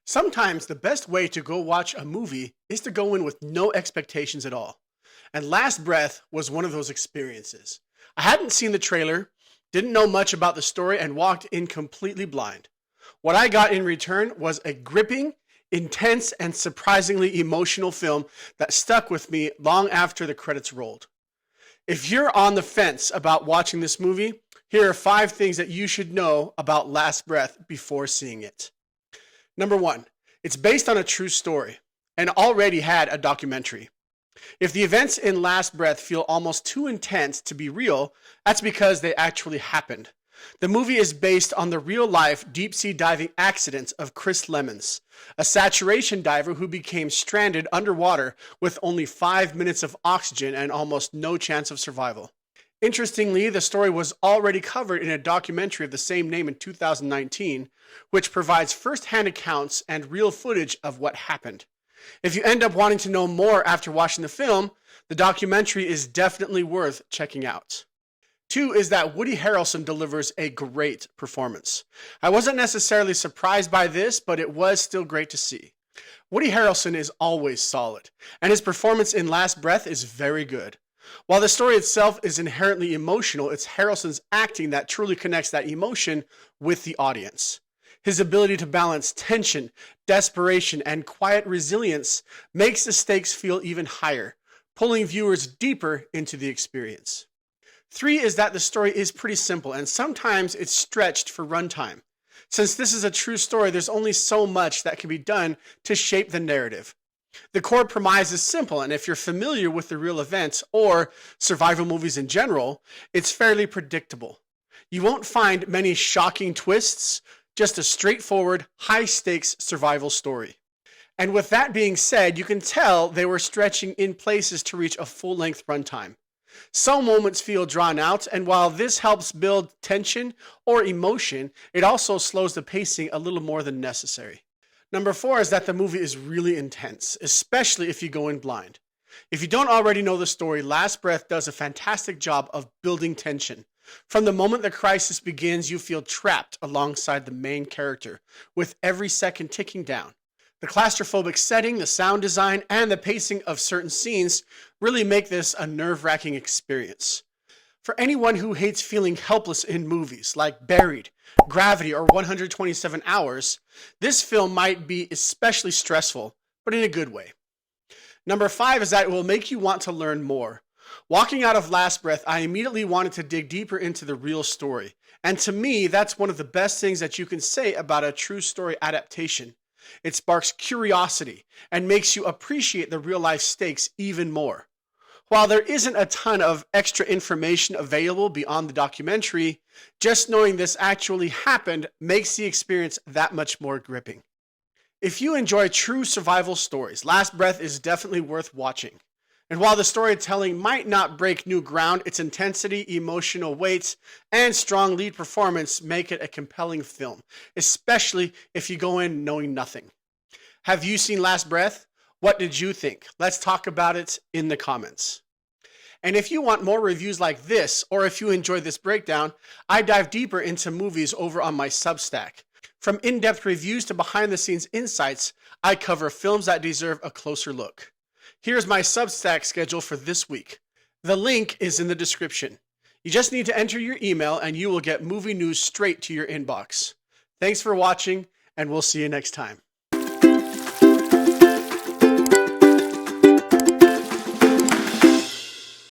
Sometimes the best way to go watch a movie is to go in with no expectations at all. And Last Breath was one of those experiences. I hadn't seen the trailer, didn't know much about the story, and walked in completely blind. What I got in return was a gripping, intense, and surprisingly emotional film that stuck with me long after the credits rolled. If you're on the fence about watching this movie, here are 5 things that you should know about Last Breath before seeing it. Number 1, it's based on a true story and already had a documentary. If the events in Last Breath feel almost too intense to be real, that's because they actually happened. The movie is based on the real-life deep-sea diving accidents of Chris Lemons, a saturation diver who became stranded underwater with only 5 minutes of oxygen and almost no chance of survival. Interestingly, the story was already covered in a documentary of the same name in 2019, which provides first-hand accounts and real footage of what happened. If you end up wanting to know more after watching the film, the documentary is definitely worth checking out. 2 is that Woody Harrelson delivers a great performance. I wasn't necessarily surprised by this, but it was still great to see. Woody Harrelson is always solid, and his performance in Last Breath is very good. While the story itself is inherently emotional, it's Harrelson's acting that truly connects that emotion with the audience. His ability to balance tension, desperation, and quiet resilience makes the stakes feel even higher, pulling viewers deeper into the experience. 3 is that the story is pretty simple, and sometimes it's stretched for runtime. Since this is a true story, there's only so much that can be done to shape the narrative. The core premise is simple, and if you're familiar with the real events or survival movies in general, it's fairly predictable. You won't find many shocking twists, just a straightforward, high-stakes survival story. And with that being said, you can tell they were stretching in places to reach a full-length runtime. Some moments feel drawn out, and while this helps build tension or emotion, it also slows the pacing a little more than necessary. Number 4 is that the movie is really intense, especially if you go in blind. If you don't already know the story, Last Breath does a fantastic job of building tension. From the moment the crisis begins, you feel trapped alongside the main character, with every second ticking down. The claustrophobic setting, the sound design, and the pacing of certain scenes really make this a nerve-wracking experience. For anyone who hates feeling helpless in movies like Buried, Gravity, or 127 Hours, this film might be especially stressful, but in a good way. Number 5 is that it will make you want to learn more. Walking out of Last Breath, I immediately wanted to dig deeper into the real story. And to me, that's one of the best things that you can say about a true story adaptation. It sparks curiosity and makes you appreciate the real-life stakes even more. While there isn't a ton of extra information available beyond the documentary, just knowing this actually happened makes the experience that much more gripping. If you enjoy true survival stories, Last Breath is definitely worth watching. And while the storytelling might not break new ground, its intensity, emotional weight, and strong lead performance make it a compelling film, especially if you go in knowing nothing. Have you seen Last Breath? What did you think? Let's talk about it in the comments. And if you want more reviews like this, or if you enjoyed this breakdown, I dive deeper into movies over on my Substack. From in-depth reviews to behind-the-scenes insights, I cover films that deserve a closer look. Here's my Substack schedule for this week. The link is in the description. You just need to enter your email and you will get movie news straight to your inbox. Thanks for watching, and we'll see you next time.